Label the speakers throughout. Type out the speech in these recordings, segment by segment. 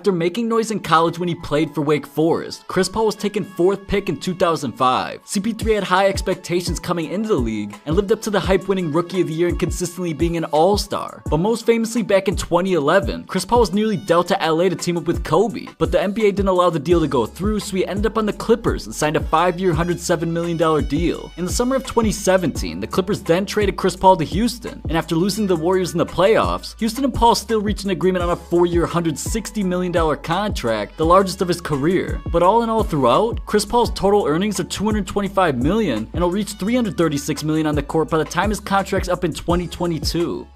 Speaker 1: After making noise in college when he played for Wake Forest, Chris Paul was taken 4th pick in 2005. CP3 had high expectations coming into the league and lived up to the hype, winning Rookie of the Year and consistently being an all-star. But most famously back in 2011, Chris Paul was nearly dealt to LA to team up with Kobe, but the NBA didn't allow the deal to go through, so he ended up on the Clippers and signed a 5-year, $107 million deal. In the summer of 2017, the Clippers then traded Chris Paul to Houston, and after losing the Warriors in the playoffs, Houston and Paul still reached an agreement on a 4-year, $160 million contract, the largest of his career. But all in all throughout, Chris Paul's total earnings are $225 million, and he'll reach $336 million on the court by the time his contract's up in 2022.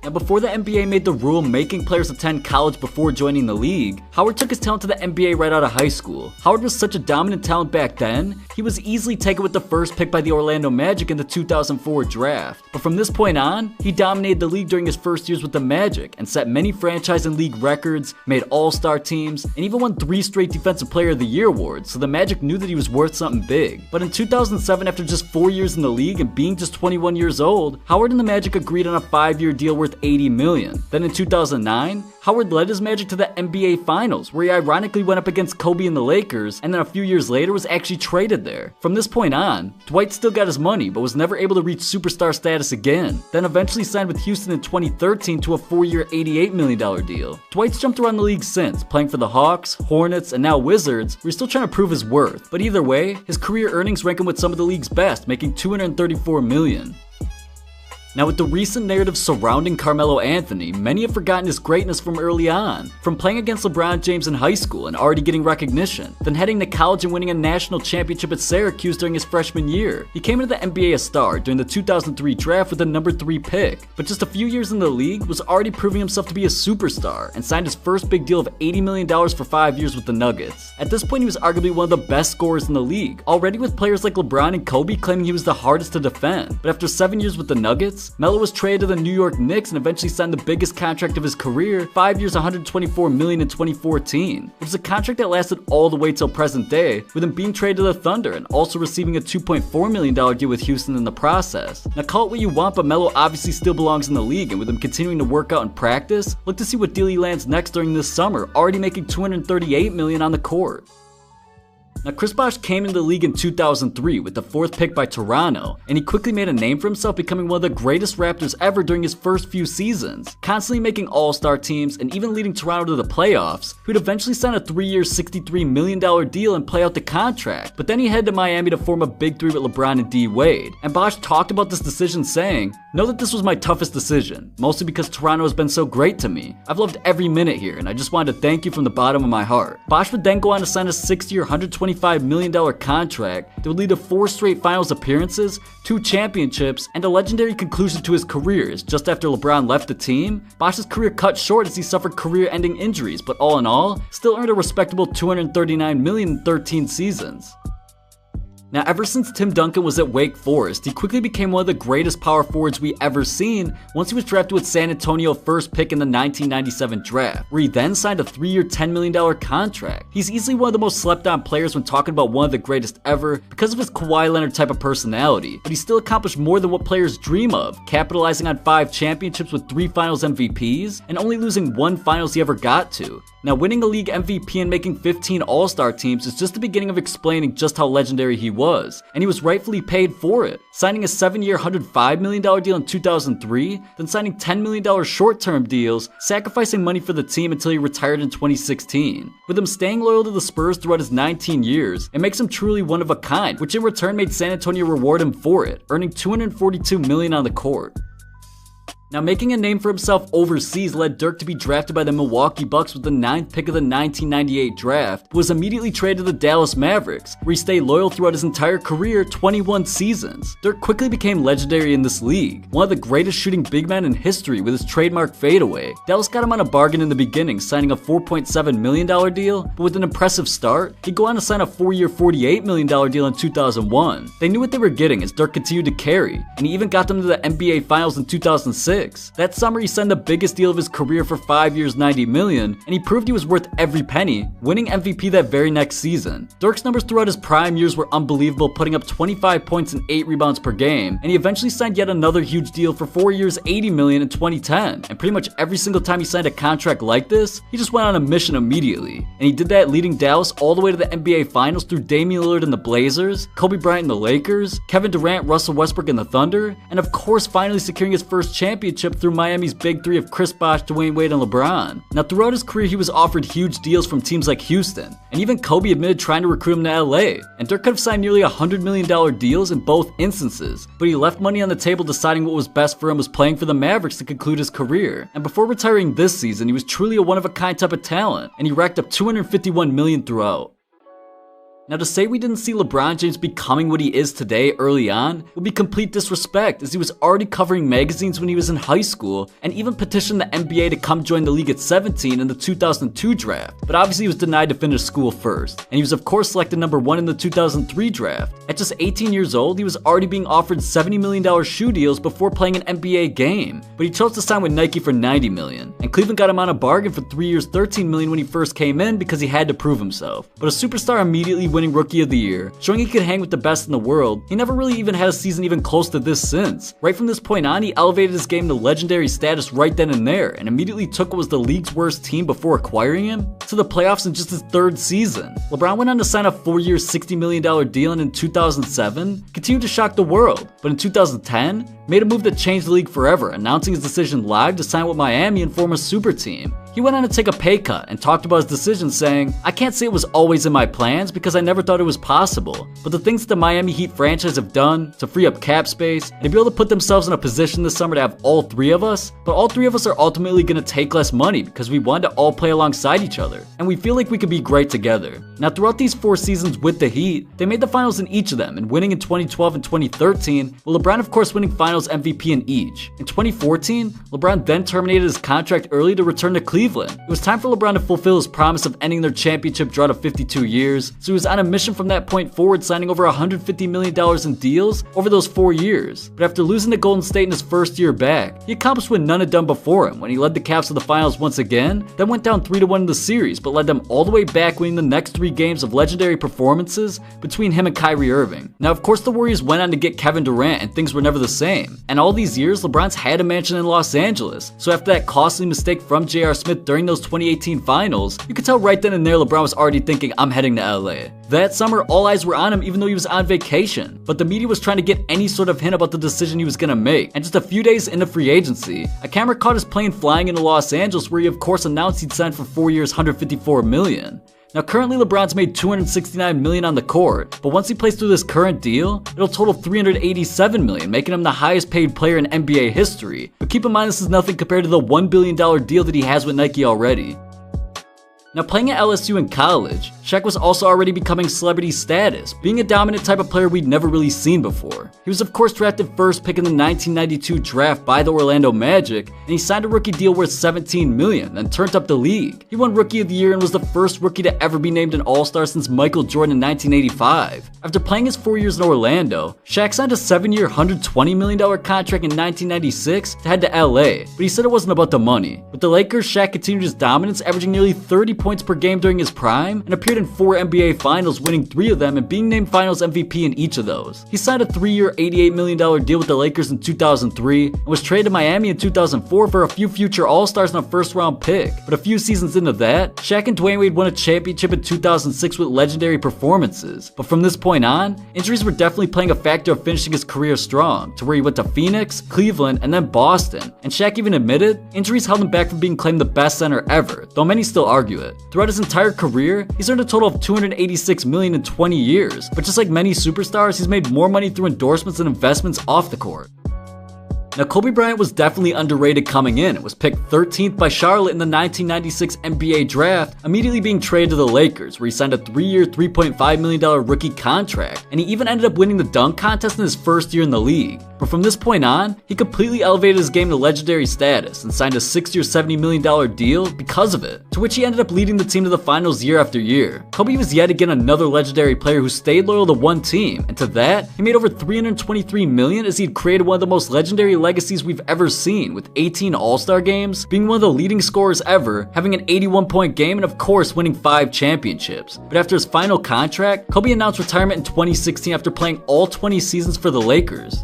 Speaker 1: Now, before the NBA made the rule making players attend college before joining the league, Howard took his talent to the NBA right out of high school. Howard was such a dominant talent back then, he was easily taken with the first pick by the Orlando Magic in the 2004 draft. But from this point on, he dominated the league during his first years with the Magic and set many franchise and league records, made all-star teams, and even won 3 straight Defensive Player of the Year awards, so the Magic knew that he was worth something big. But in 2007, after just 4 years in the league and being just 21 years old, Howard and the Magic agreed on a 5-year deal worth $80 million. Then in 2009, Howard led his Magic to the NBA Finals, where he ironically went up against Kobe and the Lakers, and then a few years later was actually traded there. From this point on, Dwight still got his money, but was never able to reach superstar status again, then eventually signed with Houston in 2013 to a 4-year, $88 million deal. Dwight's jumped around the league since, playing for the Hawks, Hornets, and now Wizards, where he's still trying to prove his worth. But either way, his career earnings rank him with some of the league's best, making $234 million. Now, with the recent narrative surrounding Carmelo Anthony, many have forgotten his greatness from early on. From playing against LeBron James in high school and already getting recognition, then heading to college and winning a national championship at Syracuse during his freshman year. He came into the NBA a star during the 2003 draft with the number 3 pick, but just a few years in the league was already proving himself to be a superstar and signed his first big deal of $80 million for 5 years with the Nuggets. At this point, he was arguably one of the best scorers in the league, already with players like LeBron and Kobe claiming he was the hardest to defend. But after 7 years with the Nuggets, Melo was traded to the New York Knicks and eventually signed the biggest contract of his career, 5 years, $124 million in 2014. It was a contract that lasted all the way till present day, with him being traded to the Thunder and also receiving a $2.4 million deal with Houston in the process. Now, call it what you want, but Melo obviously still belongs in the league, and with him continuing to work out and practice, look to see what deal he lands next during this summer, already making $238 million on the court. Now, Chris Bosh came into the league in 2003 with the 4th pick by Toronto, and he quickly made a name for himself, becoming one of the greatest Raptors ever during his first few seasons, constantly making all-star teams and even leading Toronto to the playoffs. He'd eventually sign a 3-year, $63 million deal and play out the contract, but then he headed to Miami to form a big 3 with LeBron and D Wade. And Bosh talked about this decision saying, "Know that this was my toughest decision, mostly because Toronto has been so great to me. I've loved every minute here, and I just wanted to thank you from the bottom of my heart." Bosh would then go on to sign a 6-year, $125 million contract that would lead to 4 straight finals appearances, 2 championships, and a legendary conclusion to his career, as just after LeBron left the team, Bosh's career cut short as he suffered career-ending injuries, but all in all, still earned a respectable $239 million in 13 seasons. Now, ever since Tim Duncan was at Wake Forest, he quickly became one of the greatest power forwards we ever seen once he was drafted with San Antonio 1st pick in the 1997 draft, where he then signed a 3-year, $10 million contract. He's easily one of the most slept on players when talking about one of the greatest ever because of his Kawhi Leonard type of personality, but he still accomplished more than what players dream of, capitalizing on 5 championships with 3 finals MVPs and only losing 1 finals he ever got to. Now, winning a league MVP and making 15 all-star teams is just the beginning of explaining just how legendary he was, and he was rightfully paid for it, signing a 7-year, $105 million deal in 2003, then signing $10 million short-term deals, sacrificing money for the team until he retired in 2016. With him staying loyal to the Spurs throughout his 19 years, it makes him truly one of a kind, which in return made San Antonio reward him for it, earning $242 million on the court. Now, making a name for himself overseas led Dirk to be drafted by the Milwaukee Bucks with the 9th pick of the 1998 draft, but was immediately traded to the Dallas Mavericks, where he stayed loyal throughout his entire career, 21 seasons. Dirk quickly became legendary in this league, one of the greatest shooting big men in history with his trademark fadeaway. Dallas got him on a bargain in the beginning, signing a $4.7 million deal, but with an impressive start, he'd go on to sign a 4-year, $48 million deal in 2001. They knew what they were getting as Dirk continued to carry, and he even got them to the NBA Finals in 2006. picks. That summer, he signed the biggest deal of his career for 5 years, $90 million, and he proved he was worth every penny, winning MVP that very next season. Dirk's numbers throughout his prime years were unbelievable, putting up 25 points and 8 rebounds per game, and he eventually signed yet another huge deal for 4 years, $80 million in 2010. And pretty much every single time he signed a contract like this, he just went on a mission immediately. And he did that leading Dallas all the way to the NBA Finals through Damian Lillard and the Blazers, Kobe Bryant and the Lakers, Kevin Durant, Russell Westbrook and the Thunder, and of course finally securing his first championship through Miami's big three of Chris Bosh, Dwayne Wade, and LeBron. Now throughout his career, he was offered huge deals from teams like Houston, and even Kobe admitted trying to recruit him to LA, and Dirk could have signed nearly $100 million deals in both instances, but he left money on the table deciding what was best for him was playing for the Mavericks to conclude his career. And before retiring this season, he was truly a one-of-a-kind type of talent, and he racked up $251 million throughout. Now, to say we didn't see LeBron James becoming what he is today early on would be complete disrespect, as he was already covering magazines when he was in high school and even petitioned the NBA to come join the league at 17 in the 2002 draft, but obviously he was denied to finish school first, and he was of course selected number 1 in the 2003 draft. At just 18 years old, he was already being offered $70 million shoe deals before playing an NBA game, but he chose to sign with Nike for $90 million, and Cleveland got him on a bargain for 3 years, $13 million when he first came in because he had to prove himself. But a superstar immediately winning Rookie of the Year, showing he could hang with the best in the world, he never really even had a season even close to this since. Right from this point on, he elevated his game to legendary status right then and there, and immediately took what was the league's worst team before acquiring him to the playoffs in just his 3rd season. LeBron went on to sign a 4-year, $60 million deal, and in 2007, continued to shock the world, but in 2010, made a move that changed the league forever, announcing his decision live to sign with Miami and form a super team. He went on to take a pay cut and talked about his decision, saying, "I can't say it was always in my plans because I never thought it was possible, but the things that the Miami Heat franchise have done to free up cap space and to be able to put themselves in a position this summer to have all 3 of us, but all 3 of us are ultimately going to take less money because we wanted to all play alongside each other, and we feel like we could be great together." Now throughout these 4 seasons with the Heat, they made the finals in each of them, and winning in 2012 and 2013, with LeBron of course winning finals MVP in each. In 2014, LeBron then terminated his contract early to return to Cleveland. It was time for LeBron to fulfill his promise of ending their championship drought of 52 years, so he was on a mission from that point forward, signing over $150 million in deals over those 4 years. But after losing to Golden State in his first year back, he accomplished what none had done before him when he led the Cavs to the finals once again, then went down 3-1 in the series, but led them all the way back, winning the next 3 games of legendary performances between him and Kyrie Irving. Now of course the Warriors went on to get Kevin Durant, and things were never the same. And all these years, LeBron's had a mansion in Los Angeles, so after that costly mistake from J.R. Smith during those 2018 finals, you could tell right then and there LeBron was already thinking, "I'm heading to LA." That summer, all eyes were on him even though he was on vacation, but the media was trying to get any sort of hint about the decision he was going to make, and just a few days into free agency, a camera caught his plane flying into Los Angeles, where he of course announced he'd signed for 4 years, $154 million. Now currently LeBron's made $269 million on the court, but once he plays through this current deal, it'll total $387 million, making him the highest paid player in NBA history. But keep in mind, this is nothing compared to the $1 billion deal that he has with Nike already. Now playing at LSU in college, Shaq was also already becoming celebrity status, being a dominant type of player we'd never really seen before. He was of course drafted first pick in the 1992 draft by the Orlando Magic, and he signed a rookie deal worth $17 million, then turned up the league. He won Rookie of the Year and was the first rookie to ever be named an All-Star since Michael Jordan in 1985. After playing his 4 years in Orlando, Shaq signed a 7-year, $120 million contract in 1996 to head to LA, but he said it wasn't about the money. With the Lakers, Shaq continued his dominance, averaging nearly 30 points per game during his prime, and appeared in 4 NBA finals, winning 3 of them and being named finals MVP in each of those. He signed a 3-year, $88 million deal with the Lakers in 2003 and was traded to Miami in 2004 for a few future All-Stars and a first-round pick. But a few seasons into that, Shaq and Dwayne Wade won a championship in 2006 with legendary performances. But from this point on, injuries were definitely playing a factor of finishing his career strong, to where he went to Phoenix, Cleveland, and then Boston. And Shaq even admitted, injuries held him back from being claimed the best center ever, though many still argue it. Throughout his entire career, he's earned a total of $286 million in 20 years, but just like many superstars, he's made more money through endorsements and investments off the court. Now, Kobe Bryant was definitely underrated coming in. It was picked 13th by Charlotte in the 1996 NBA draft, immediately being traded to the Lakers, where he signed a 3-year, $3.5 million rookie contract, and he even ended up winning the dunk contest in his first year in the league. But from this point on, he completely elevated his game to legendary status and signed a 6-year, $70 million deal because of it, to which he ended up leading the team to the finals year after year. Kobe was yet again another legendary player who stayed loyal to one team, and to that, he made over $323 million, as he had created one of the most legendary legacies we've ever seen, with 18 All-Star games, being one of the leading scorers ever, having an 81-point game, and of course winning 5 championships. But after his final contract, Kobe announced retirement in 2016 after playing all 20 seasons for the Lakers.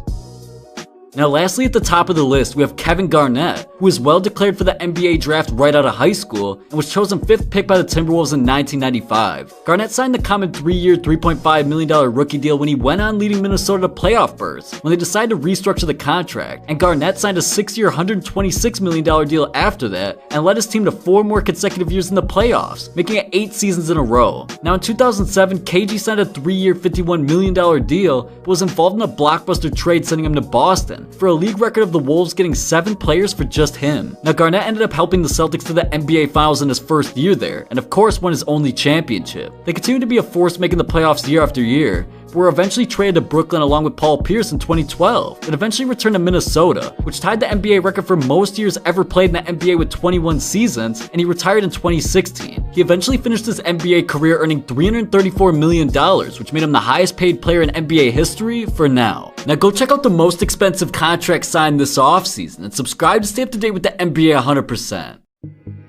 Speaker 1: Now lastly at the top of the list, we have Kevin Garnett, who was well declared for the NBA draft right out of high school and was chosen 5th pick by the Timberwolves in 1995. Garnett signed the common 3-year, $3.5 million rookie deal when he went on leading Minnesota to playoff berths when they decided to restructure the contract, and Garnett signed a 6-year, $126 million deal after that and led his team to 4 more consecutive years in the playoffs, making it 8 seasons in a row. Now in 2007, KG signed a 3-year, $51 million deal, but was involved in a blockbuster trade sending him to Boston, for a league record of the Wolves getting 7 players for just him. Now Garnett ended up helping the Celtics to the NBA Finals in his first year there, and of course won his only championship. They continued to be a force making the playoffs year after year, but were eventually traded to Brooklyn along with Paul Pierce in 2012, and eventually returned to Minnesota, which tied the NBA record for most years ever played in the NBA with 21 seasons, and he retired in 2016. He eventually finished his NBA career earning $334 million, which made him the highest paid player in NBA history for now. Now go check out the most expensive contract signed this offseason and subscribe to stay up to date with the NBA 100%.